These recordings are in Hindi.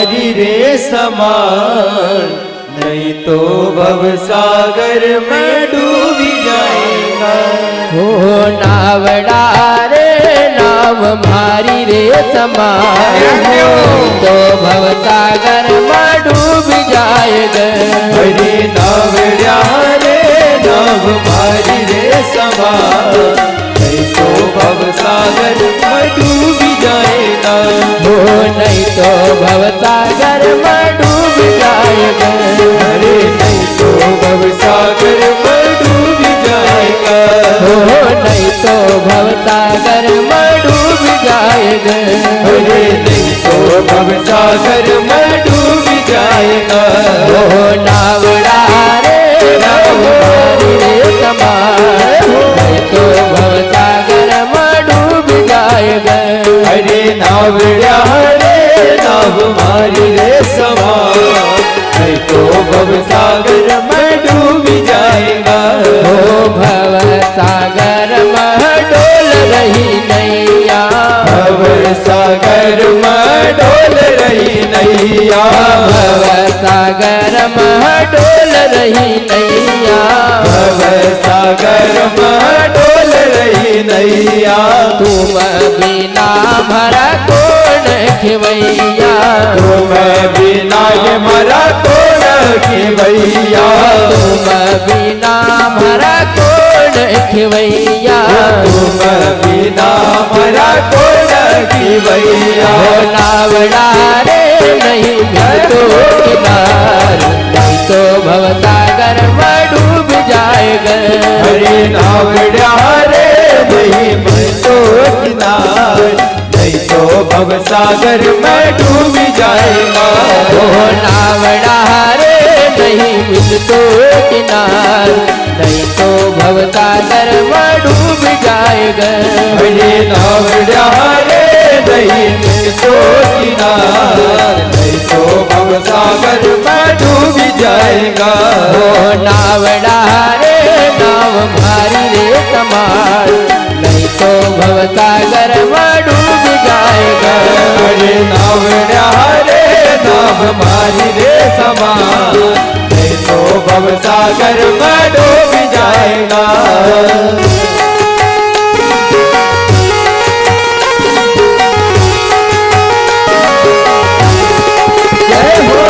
मारी रे समान, नहीं तो भवसागर में डूब जाएगा। हो नावड़ा रे नाव मारी रे समान, तो भवसागर में डूब जाएगा। अरे नावड़ा रे नाव मारी रे समान, नहीं तो भवसागर में डूब जाएगा। हो नहीं तो भवसागर में डूब जाएगा। अरे नहीं तो भवसागर में डूब जाएगा। हो नहीं तो भवसागर में डूब जाएगा। अरे नहीं तो भवसागर में डूब जाएगा। हो नावड़ा रे नाव मारी रे समान, नहीं तो भवसागर में डूब जाएगा। अरे नावड़ा रे नाव मारी रे समान, नहीं तो भवसागर में डूब जाएगा। हो भवसागर में डोल रही नैया, भवसागर में डोल रही नैया। भवसागर में डोल रही नैया। भवसागर में डोल रही नैया। तुम बिना भरा कौन खिवैया, तुम बिना मरा कौन खिवैया। तुम बिना भरा कौन खिवैया। तुम बिना मरा कौन खिवैया। हो नावड़ा रे नहीं तो किनार, नहीं तो भवसागर में डूब जाएगा। अरे नावड़ा रे नहीं मैं तो किनार, नहीं तो भवसागर में डूब जाएगा। हो नावड़ा रे नहीं मिल तो किनार, नहीं तो भवसागर में डूब जाएगा। अरे नावड़ा रे नहीं मैं तो किनार, नहीं तो भवसागर में डूब जाएगा। हो नावड़ा रे नाव मारी रे समान, नहीं तो भवसागर में डूब जाएगा। अरे नावड़ा रे नाव मारी रे समान, नहीं तो भवसागर में डूब जाएगा। जय हो।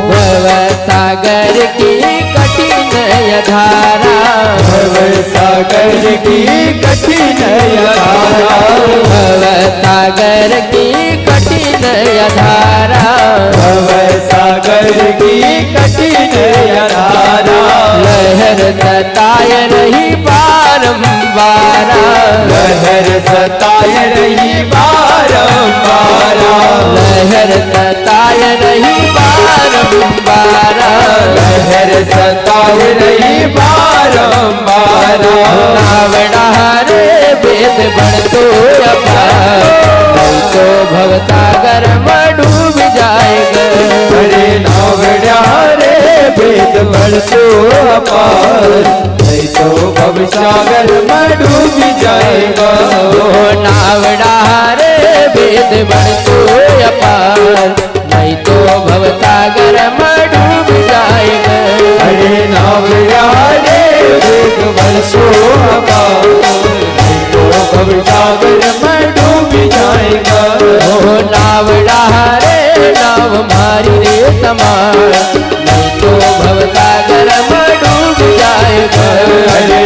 भवसागर की कठिन धारा, भवसागर की कठिन धारा। भवसागर की कठिन धारा। भवसागर की कठिन धारा। लहर सताए रही बारंबार, लहर सताए रही बारंबार। लहर सताए रही बारंबार। लहर सताए रही बारंबार। नावड़ा रे वेद बढ़ तो अपार, नहीं तो भवसागर में डूब जाएगा। अरे नावड़ा रे वेद बढ़ तो अपार, नहीं तो भवसागर में डूब जाएगा। ओ नावड़ा रे वेद बढ़ तो अपार, नहीं तो भवसागर में डूब जाएगा। अरे नावड़ा रे वेद बढ़ तो अपार, नहीं तो भवसागर में डूब जाएगा। ओ नावड़ा रे नाव मारी रे समान, नहीं तो भवसागर में डूब जाएगा। अरे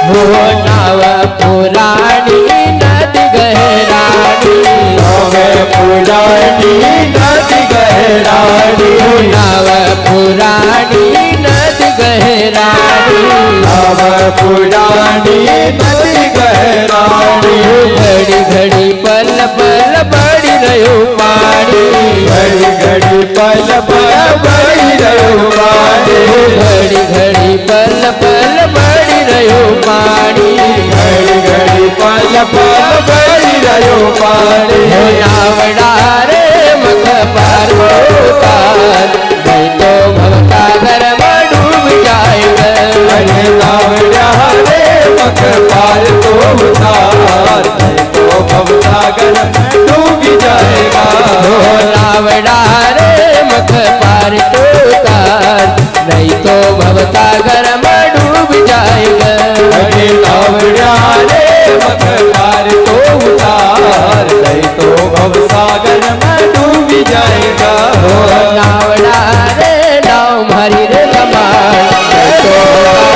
हो नाव पुराणी नदी गहरानी नावे पुरानी नदी गहरानी नाव पुराणी नदी गहरानी नाव पुरानी नदी गहरानी घड़ी घड़ी पल पल बड़ी रहो पानी घड़ी घड़ी पल पल बड़ी रहो पानी घड़ी घड़ी पल पल बड़ी रहो पानी घड़ी घड़ी पल पल बड़ी रहो पानी हो नावड़ा रे मख पार उतार नहीं तो भवसागर में डूब जाएगा अरे नावड़ा रे मख पार तो उतार नहीं तो भवसागर में डूब जाएगा हो नावड़ा रे मख पार तो उतार नहीं तो भवसागर में डूब जाएगा अरे नावड़ा रे मख पार तो उतार नहीं तो भवसागर में डूब जाएगा हो नावड़ा रे नाव मारी रे कमाल नहीं तो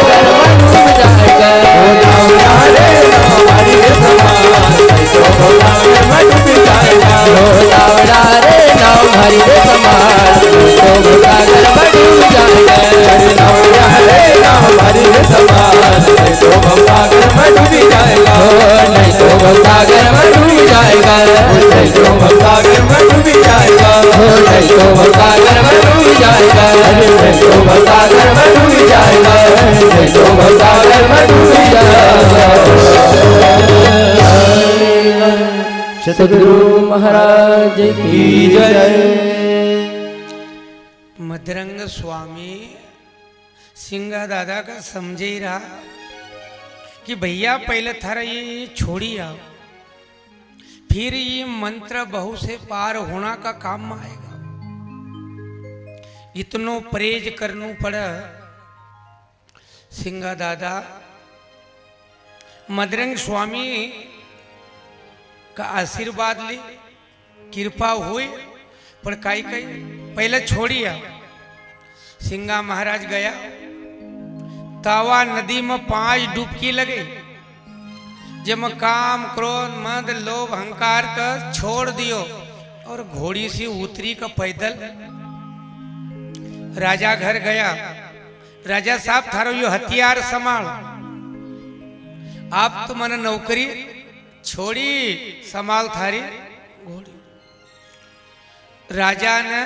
भवसागर में डूब जाएगा नावड़ा रे हमारी समान नहीं तो भवसागर में डूब जाएगा हो नावड़ा रे नाव मारी रे कमाल नहीं तो भवसागर में डूब जाएगा अरे नावड़ा रे हमारी समान नहीं तो भवसागर में डूब जाएगा हो नहीं तो भवसागर में डूब जाएगा नहीं तो भवसागर में डूब जाएगा हो नहीं तो भवसागर में डूब जाएगा अरे नहीं तो भवसागर में डूब जाएगा नहीं तो भवसागर में डूब जाएगा सतगुरु महाराज की जय। मधुरंग स्वामी सिंगा दादा का समझे ही रहा कि भैया पहले थारा ये छोड़ी आओ, फिर ये मंत्र बहु से पार होना का काम में आएगा। इतनो परहेज करनू पड़ा। सिंगा दादा मधुरंग स्वामी का आशीर्वाद ली, कृपा हुई, पर काई काई पहले छोड़ी आओ। सिंगा महाराज गया, तावा नदी में 5 डुबकी लगे, जब काम क्रोध मद लोभ अहंकार का छोड़ दियो और घोड़ी से उतरी का पैदल राजा घर गया। राजा साहब थारो यो हथियार संभाल, आप तो मन नौकरी छोड़ी संभाल थारी घोड़ी। राजा ने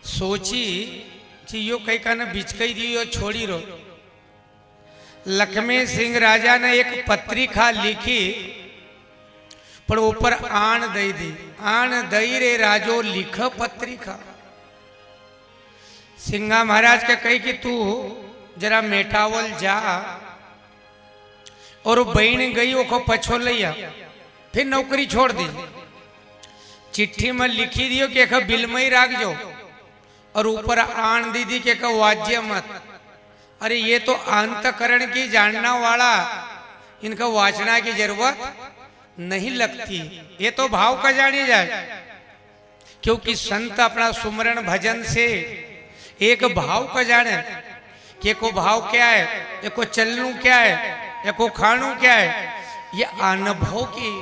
सोची कि यो कई का न बिचकई दियो छोड़ी रो। लक्ष्मी सिंह राजा ने एक पत्रिका लिखी, पर ऊपर आन दई दी। आन दई रे राजो लिख पत्रिका। सिंगा महाराज के कही कि तू जरा मेटावल जा, और बहन गई वो पछो लिया, फिर नौकरी छोड़ दी। चिट्ठी में लिखी दियो कि एक बिल में ही राख जो, और ऊपर आन दीदी के वाज्य मत। अरे ये तो अंतकरण की जानना वाला, इनका वाचना की जरूरत नहीं लगती, ये तो भाव का जानी जाए। क्योंकि संत अपना सुमरण भजन से एक भाव का जाने कि एको भाव क्या है, एको चलनू क्या है, एको खानू क्या है, ये अनुभव की।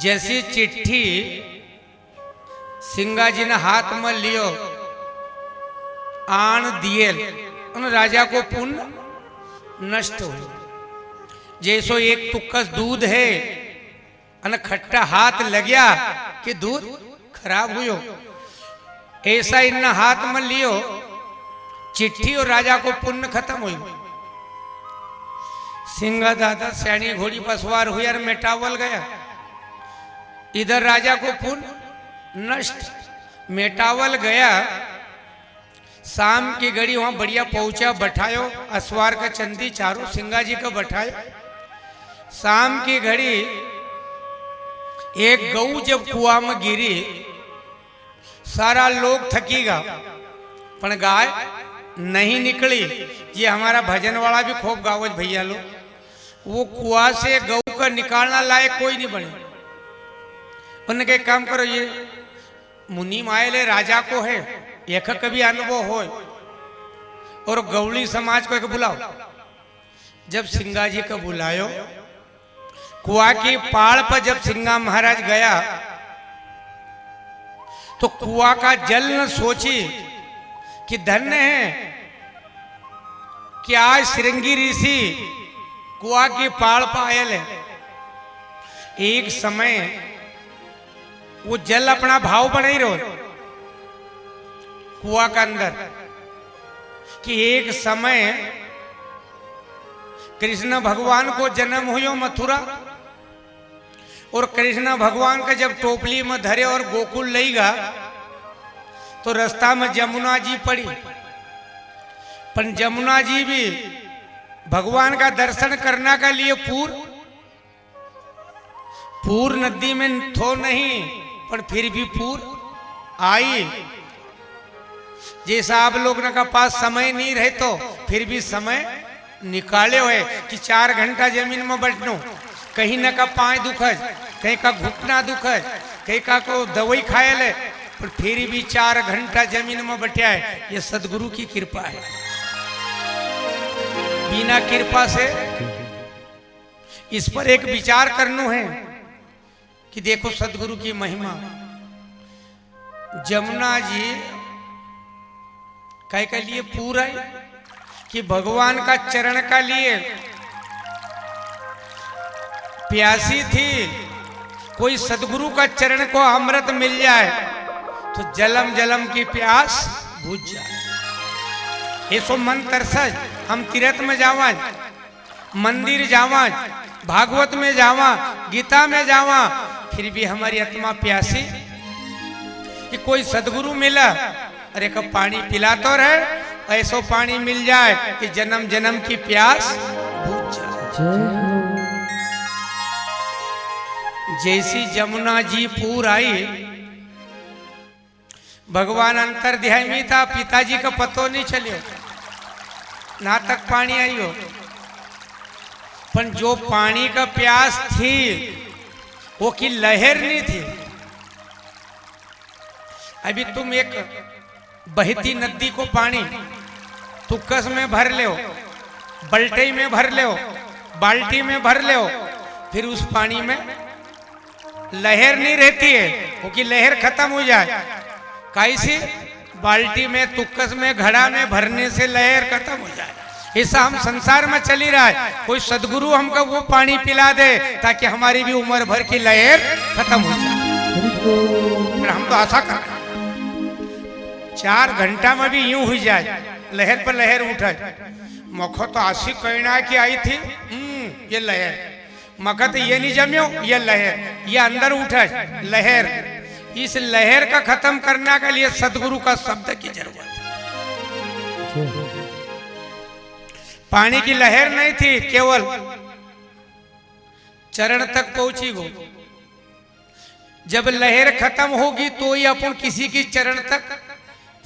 जैसी चिट्ठी सिंगा जी ने हाथ में लियो, आन दिए, उन राजा को पुण्य नष्ट हो। जैसो एक तुक्कस दूध है, अन खट्टा हाथ लग्या कि दूध खराब हुयो, ऐसा इन हाथ में लियो चिट्ठी और राजा को पुण्य खत्म हुई। सिंगा दादा सैनी घोड़ी पर सवार हुई और मेटावल गया। इधर राजा को पुण्य नष्ट। मेटावल गया, शाम की घड़ी वहां बढ़िया पहुंचा, बैठायो असवार का चंदी चारों सिंगा जी का बैठायो। शाम की घड़ी एक गऊ जब कुआ में गिरी, सारा लोग थकीगा, पर गाय नहीं निकली। ये हमारा भजन वाला भी खूब गावज भैया लोग, वो कुआ से गऊ का निकालना लायक कोई नहीं बने। उन्होंने कहा काम करो, ये मुनि मायले राजा को है, एक कभी अनुभव हो, और गौली समाज को एक बुलाओ, जब सिंगा जी को बुलायो, कुआ की पाड़ पर जब सिंगा महाराज गया तो कुआ का जल न सोची कि धन्य है कि आज श्रृंगी ऋषि कुआ की पाड़ पर आयल है। एक समय वो जल अपना भाव बनाई रहो कुआ का अंदर कि एक समय कृष्ण भगवान को जन्म हुयो मथुरा, और कृष्ण भगवान का जब टोपली में धरे और गोकुल लेगा तो रास्ता में जमुना जी पड़ी। पर जमुना जी भी भगवान का दर्शन करने के लिए पूर नदी में थो नहीं, पर फिर भी पूर आई। जैसा आप लोग का पास समय नहीं रहे तो फिर भी समय निकाले हुए कि 4 घंटा जमीन में बैठनो, कहीं न का पाँव दुखज, कहीं का घुटना दुखज, कहीं का को दवाई खाए ले, पर फिर भी 4 घंटा जमीन में बैठा है। ये सदगुरु की कृपा है। बिना कृपा से इस पर एक विचार करना है कि देखो सदगुरु की महिमा। जमुना जी कह के लिए पूरा कि भगवान का चरण का लिए प्यासी थी, कोई सदगुरु का चरण को अमृत मिल जाए तो जलम जलम की प्यास बुझ जाए। ऐसो मन तरसज, हम तीर्थ में जावा, मंदिर जावा, भागवत में जावा, गीता में जावा, फिर भी हमारी आत्मा प्यासी कि कोई सदगुरु मिला, अरे कब पानी पिला तो रहे, ऐसो पानी मिल जाए कि जन्म जन्म की प्यास बुझ जाए। जैसी जमुना जी पूर आई, भगवान अंतर ध्यान में था, पिताजी का पतो नहीं चलियो, ना तक पानी आई हो। पर जो पानी का प्यास थी वो की लहर नहीं थी। अभी तुम एक बहती नदी को पानी तुक्कस में भर ले, बल्टे में भर ले, बाल्टी में भर ले, फिर उस पानी में लहर नहीं रहती है, क्योंकि लहर खत्म हो जाए। कैसी बाल्टी में तुक्कस में घड़ा में भरने से लहर खत्म हो जाए। ऐसा हम संसार में चली रहा है। कोई सदगुरु हमको वो पानी पिला दे ताकि हमारी भी उम्र भर की लहर खत्म हो जाए। हम तो आशा कर 4 घंटा में भी यूं हो जाए, लहर पर लहर उठे। मखो तो आशी कहना की आई थी, ये लहर मका तो ये नहीं जम्यो, ये लहर ये अंदर उठे लहर। इस लहर का खत्म करने के लिए सदगुरु का शब्द की जरूरत है। पानी की लहर नहीं थी, केवल चरण तक पहुंची वो। जब लहर खत्म होगी तो ही अपन किसी की चरण तक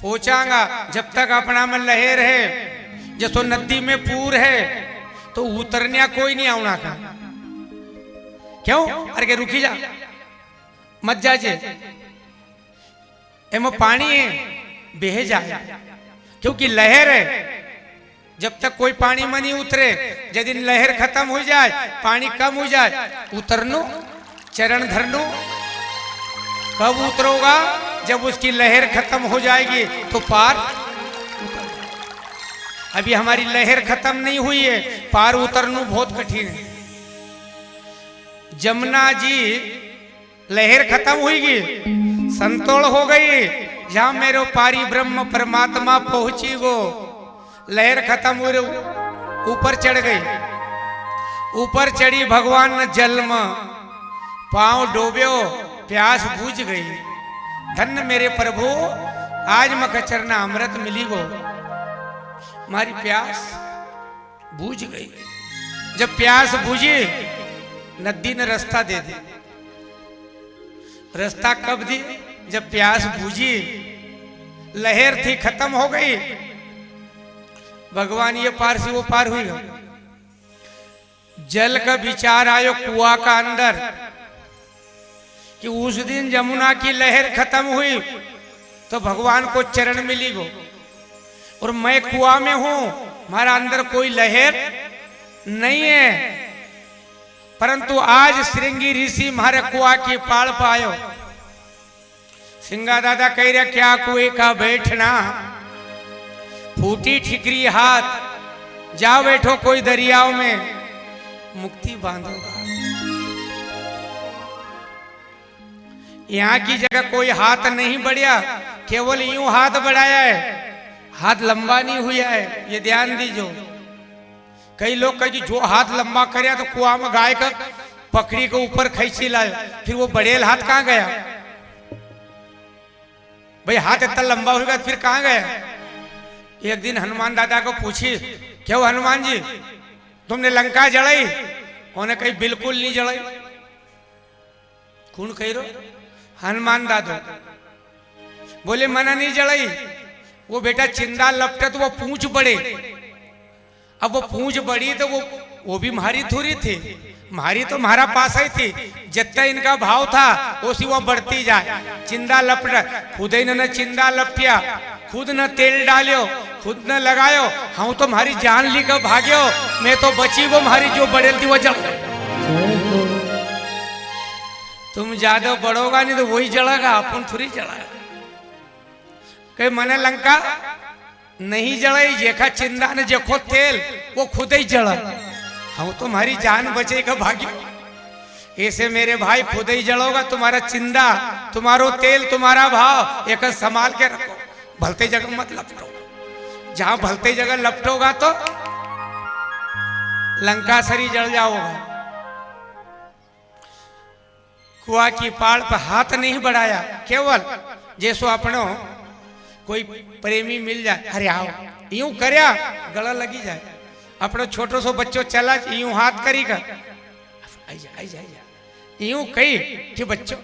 पहुंचागा। जब तक अपना में लहर है, जैसो नदी में पूर है तो उतरने कोई नहीं आना का। क्यों? अरे रुकी जा, मत जाजे, एम पानी है, बह जाए, क्योंकि लहर है। जब तक कोई पानी में नहीं उतरे, यदि लहर खत्म हो जाए, पानी कम हो जाए, उतरनो, चरण धरनो। कब उतरोगा? जब उसकी लहर खत्म हो जाएगी तो पार। अभी हमारी लहर खत्म नहीं हुई है, पार उतरना बहुत कठिन है। जमुना जी लहर खत्म हुई, संतोल हो गई, जहां मेरो पारी ब्रह्म परमात्मा पहुंची गो। लहर खत्म हुई, ऊपर चढ़ गई। ऊपर चढ़ी भगवान न जल में पांव डोब्यो, प्यास बुझ गई। धन्य मेरे प्रभु, आज मक चरना अमृत मिली गो, हमारी प्यास बुझ गई। जब प्यास बुझी, नदी ने रास्ता दे दी। रास्ता कब दी? जब प्यास बुझी, लहर थी खत्म हो गई। भगवान ये पार से वो पार हुई। जल का विचार आयो कुआ का अंदर कि उस दिन जमुना की लहर खत्म हुई तो भगवान को चरण मिली गो, और मैं कुआ में हूं, हमारा अंदर कोई लहर नहीं है। परंतु आज श्रृंगी ऋषि मारे कुआ की पाल पायो। सिंगा दादा कह रहा क्या कुएं का बैठना, फूटी ठिकरी हाथ, जा बैठो कोई दरियाओं में, मुक्ति बांधूंगा। यहाँ की जगह कोई हाथ नहीं बढ़िया, केवल यूं हाथ बढ़ाया है, हाथ लंबा नहीं हुआ है, ये ध्यान दीजो। कई लोग कहे जो हाथ लंबा करे तो कुआ में गाय का पकड़ी को ऊपर खींची लाए, फिर वो बड़ेल हाथ कहाँ गया भाई? हाथ इतना लंबा होगा फिर कहाँ गया? एक दिन हनुमान दादा को पूछी, क्यों हनुमान जी तुमने लंका जलाई? उन्होंने कही बिल्कुल नहीं जलाई। कौन कह रो? हनुमान दादो बोले मना नहीं जलाई। वो बेटा चिंदा लपटे तो वो पूंछ बढ़े, अब वो पूंछ बढ़ी तो वो भी मारी थोड़ी थी, मारी तो हमारा पास ही थी, जितना इनका भाव था उसी वो बढ़ती जाए। चिंदा लपटा, खुद ही न चिंदा लपटिया, खुद न तेल डालियो, खुद न लगायो, हम तो हमारी जान लेकर भाग्यो, मैं तो बची वो हमारी जो बढ़ेल थी वो जल गई। तुम ज्यादा बढ़ोगा नहीं तो वही जलेगा, अपन थोड़ी जलाएगा। कहीं मने लंका नहीं जलाई, जेखा चिंदा ने जेखो तेल वो खुद ही जला, हम तुम्हारी जान बचेगा भाग्य। ऐसे मेरे भाई खुद ही जलोगा, तुम्हारा चिंदा, तुम्हारो तेल, तुम्हारा भाव एक संभाल के रखो, भलते जगह मत लपटो। जहां भलते जगह लपटोगा तो लंका सरी जल जाओगा। कुआ की पाड़ पर हाथ नहीं बढ़ाया, केवल जैसो अपनो कोई प्रेमी मिल जाए, अरे आओ यूं करया गला लगी जाए, अपनो छोटो सो बच्चो चला यूं हाथ करीगा, यूं कही कि बच्चों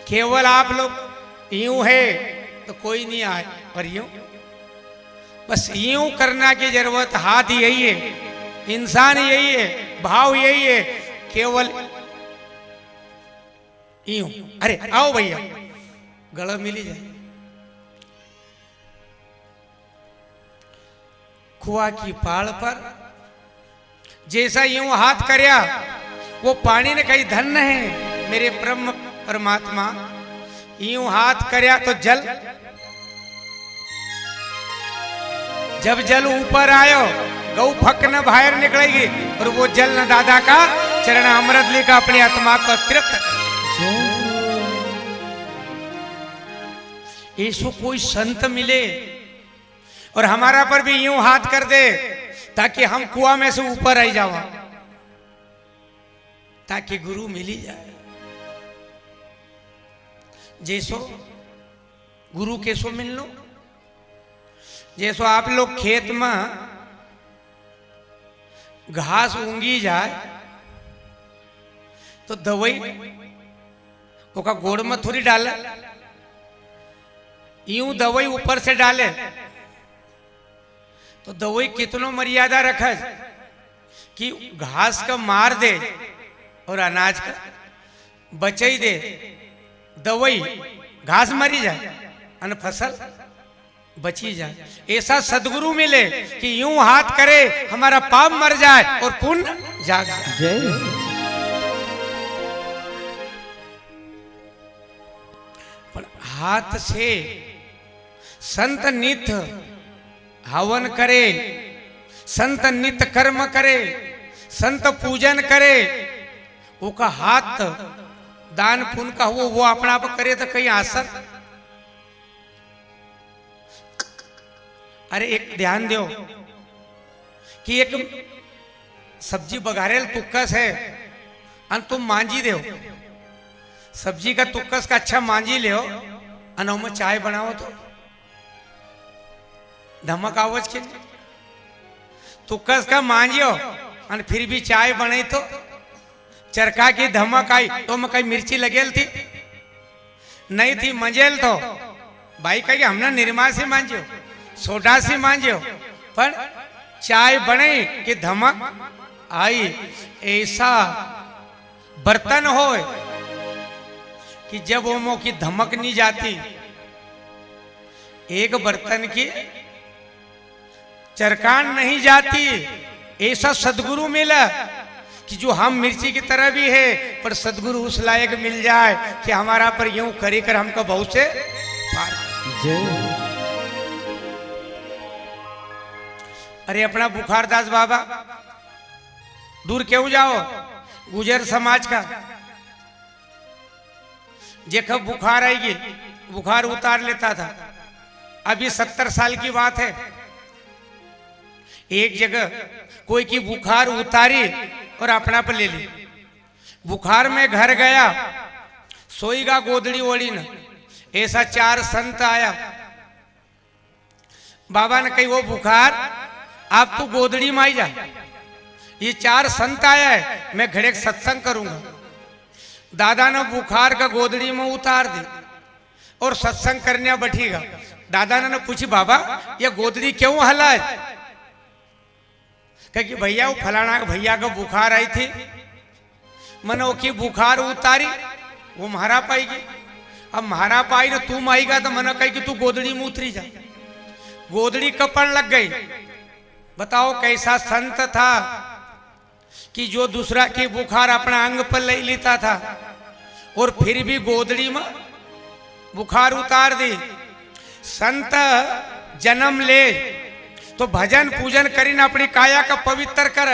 केवल आप लोग यूं है तो कोई नहीं आए, और यूं बस यूं करना की जरूरत। हाथ यही है, इंसान यही है, भाव यही है, केवल यूं, अरे आओ भैया गला मिली जाए। कुआ की पाड़ पर जैसा यूं हाथ करया, वो पानी ने कही धन्य है मेरे ब्रह्म परमात्मा, यूं हाथ करया तो जल, जब जल ऊपर आयो गौ फक न बाहर निकलेगी, और वो जल न दादा का चरण अमृत लेकर अपनी आत्मा को तृप्त। ऐसो कोई संत मिले और हमारा पर भी यूं हाथ कर दे ताकि हम कुआं में से ऊपर आई जावा, ताकि गुरु मिली जाए। जैसो गुरु कैसो मिल लो, जैसो आप लोग खेत में घास ऊंगी जाए तो दवाई ओका गोड़ में थोड़ी डाले, यूं दवाई ऊपर से डाले तो दवाई कितनो मर्यादा रखे कि घास का मार दे और अनाज का बचाई दे। दवाई घास मरी जाए और फसल बची जाए। ऐसा सदगुरु मिले कि यूं हाथ करे हमारा पाप मर जाए और पुण्य जाग जाए। पर हाथ से संत नित हवन करे, संत नित कर्म करे, संत पूजन करे, वो का हाथ दान पुण्य का वो अपना आप करे तो कहीं असर। अरे एक ध्यान दो कि एक सब्जी बघारेल तुक्कस है और तुम मांझी दो, सब्जी का तुक्कस का अच्छा मांझी ले अनो में चाय बनाओ तो धमक आवज के तुक्कस का मांझियो और फिर भी चाय बने तो चरखा की धमक आई तो मैं कहीं मिर्ची लगेल थी नहीं थी, मजेल तो भाई कही हमने निर्मा से मांझियो, सोडा से मांझियो, पर चाय बने कि धमक आई। ऐसा बर्तन हो कि जब वो की धमक नहीं जाती, एक बर्तन की चरकान नहीं जाती ऐसा सदगुरु मिला कि जो हम मिर्ची की तरह भी है, पर सदगुरु उस लायक मिल जाए कि हमारा पर यूं करी कर हमको बहुत से पार। अरे अपना बुखारदास बाबा दूर क्यों जाओ, गुजर समाज का जेखब बुखार आएगी बुखार उतार लेता था। अभी 70 साल की बात है, एक जगह कोई की बुखार उतारी और अपना पर ले ली। बुखार में घर गया, सोईगा गोदड़ी ओढ़ी न, ऐसा 4 संत आया। बाबा ने कही वो बुखार आप तो गोदड़ी में आई जा, ये 4 संत आया है, मैं घड़े सत्संग करूंगा। दादा ने बुखार का गोदड़ी में उतार दी और सत्संग करने बैठेगा। दादा ने पूछी बाबा ये गोदड़ी क्यों हला है? कह कि भैया वो फलाना भैया का बुखार आई थी, मनो की बुखार उतारी वो महारा पाएगी। अब महारा पाई ना तुम आएगा तो मनो कही कि तू गोदड़ी में उतरी जा। गोदड़ी कपड़ लग गई। बताओ कैसा संत था कि जो दूसरा की बुखार अपना अंग पर ले लेता था और फिर भी गोदड़ी में बुखार उतार दी। संत जन्म ले तो भजन पूजन करीने अपनी काया का पवित्र कर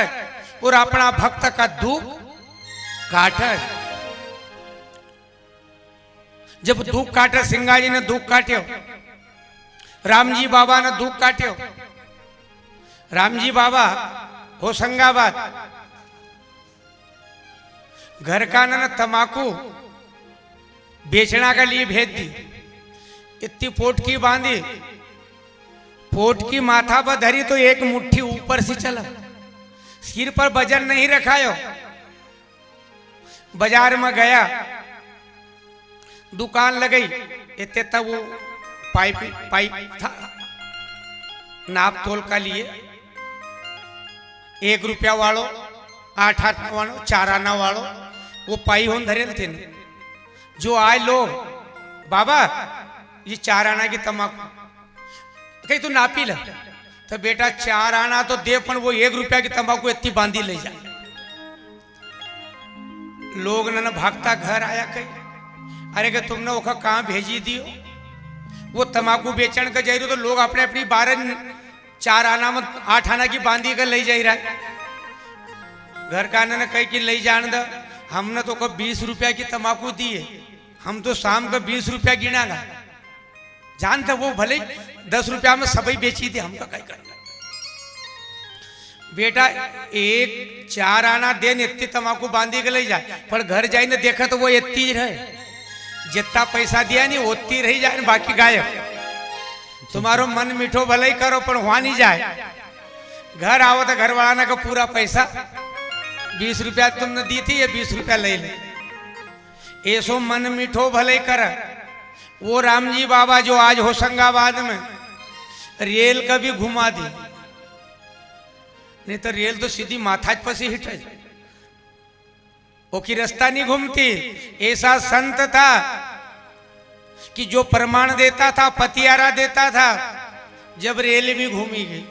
और अपना भक्त का दुख काट। जब दुख काटे, सिंगा जी ने दुख काट्यो, राम जी बाबा ने दुख काट्यो। राम जी बाबा होशंगाबाद घर का न तमाकू बेचना के लिए भेज दी। इतनी पोटकी बांधी, पोटकी माथा पर धरी तो एक मुट्ठी ऊपर से चला, सिर पर वजन नहीं रखायो। बाजार में गया, दुकान लगाई, इतने तब वो पाइप था नाप तोल का लिए। 1 रुपया वालों, 8 आना वालों, 4 आना वालों वो पाई होन धरे थे। जो आए लोग बाबा ये 4 आना की तम्बाकू कहीं तू नापी ला, तो बेटा 4 आना तो दे, पर वो 1 रुपया की तम्बाकू इतनी बांधी ले जा। लोग न भागता घर आया कहीं, अरे कि तुमने ओखा कहाँ भेजी दियो? वो तम्बाकू बेचन का जाई रही तो लोग अपने अपनी 4 आना में 8 आना की बांधी कर ले जा रहा है। घर का ने कही कि ले जान द, हमने तो कब 20 रुपया की तम्बाकू दी है, हम तो शाम का 20 रुपया गिनागा। जानते वो भले 10 रुपया में सभी बेची थी, हमका कहीं करना। बेटा 4 आना देन इतनी तम्बाकू बांधी के ले जाए, पर घर जाए ने देखा तो वो इतनी रहे, जितना पैसा दिया नहीं उतनी रही जाए, बाकी गायब। तुम्हारो मन मीठो भले ही करो पर वहां नहीं जाए। घर आओ तो घर वाला ने का पूरा पैसा 20 रुपया तुमने दी थी, ये 20 रुपया ले ले। ऐसो मन मीठो भले कर। वो राम जी बाबा जो आज होशंगाबाद में रेल कभी घुमा दी, नहीं तो रेल तो सीधी माथा पर से हिट है, वो की रास्ता नहीं घूमती। ऐसा संत था कि जो प्रमाण देता था, पतियारा देता था, जब रेल भी घूमी गई,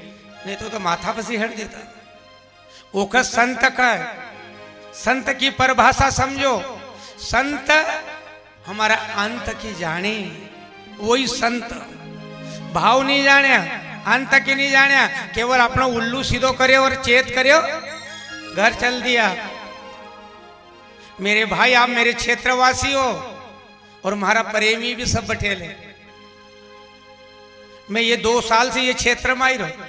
नहीं तो माथा पर से हट देता। ओका संत का, संत की परिभाषा समझो। संत हमारा अंत की जाने, वही संत। भाव नहीं जाने, अंत की नहीं जाने, केवल अपना उल्लू सीधो करे और चेत करे, घर चल दिया। मेरे भाई आप मेरे क्षेत्रवासी हो और हमारा प्रेमी भी सब बटेले। मैं ये 2 साल से ये क्षेत्र में आई रहा,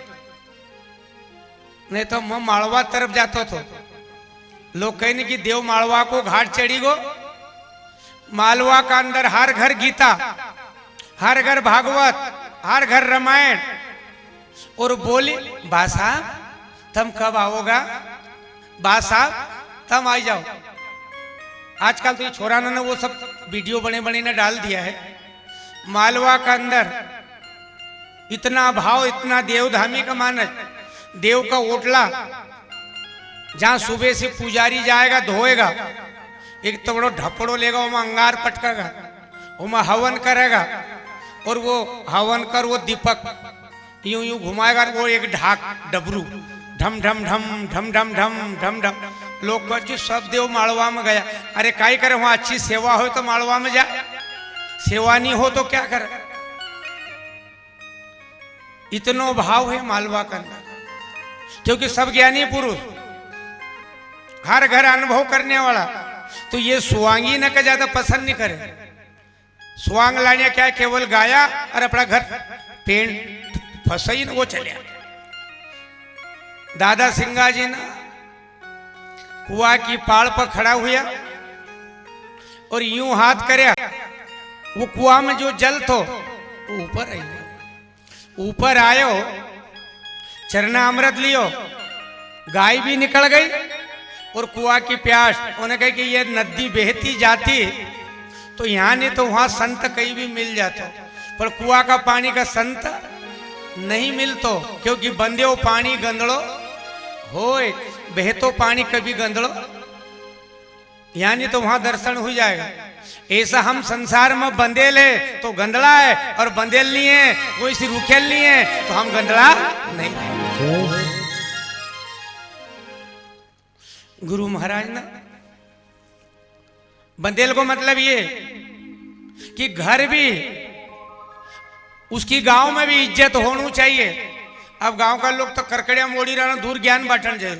नहीं तो मैं मालवा तरफ जाता तो लोग कहने कि देव मालवा को घाट चढ़ी गो। मालवा का अंदर हर घर गीता, हर घर भागवत, हर घर रामायण। और बोली बा साहब तुम कब आओगा, बा साहब तुम आ जाओ। आजकल तो ये छोरा ने वो सब वीडियो बने बने ने डाल दिया है। मालवा का अंदर इतना भाव, इतना देवधामी का मानस। देव का ओटला जहां सुबह से पुजारी जाएगा धोएगा, एक तो बड़ो ढपड़ो लेगा, वहां अंगार पटकेगा, वहां हवन करेगा, और वो हवन कर वो दीपक यूं यूं घुमाएगा, वो एक ढाक ढम ढम ढम ढम ढम ढम ढम ढम। लोग कहते सब देव माड़वा में गया। अरे काई करे, वहां अच्छी सेवा हो तो माड़वा में जा, सेवा नहीं हो तो क्या करे। इतनो भाव है मालवा करना, क्योंकि सब ज्ञानी पुरुष, हर घर अनुभव करने वाला। तो ये सुवांगी न का ज्यादा पसंद नहीं करे। सुवांग लाने क्या, केवल गाया और अपना घर पेड़ फसई न वो चले। दादा सिंगा जी ना कुआ की पाड़ पर खड़ा हुआ और यूं हाथ करे, वो कुआ में जो जल तो ऊपर आई, ऊपर आयो, चरना अमृत लियो, गाय भी निकल गई और कुआ की प्यास। उन्होंने कहा कि ये नदी बहती जाती तो यहाँ नहीं तो वहां संत कहीं भी मिल जाता, पर कुआ का पानी का संत नहीं मिलतो, क्योंकि बंदे वो पानी गंदड़ो होए, बहतो पानी कभी गंदड़ो, यानी तो वहां दर्शन हो जाएगा। ऐसा हम संसार में बंदेल है तो गंदड़ा है, और बंदेल नहीं है वो इसी रुखेल नहीं है तो हम गंदड़ा नहीं है। गुरु महाराज ना बंदेल को मतलब ये कि घर भी उसकी गांव में भी इज्जत होनी चाहिए। अब गांव का लोग तो करकड़िया मोड़ी रहना दूर ज्ञान बांटन जाए।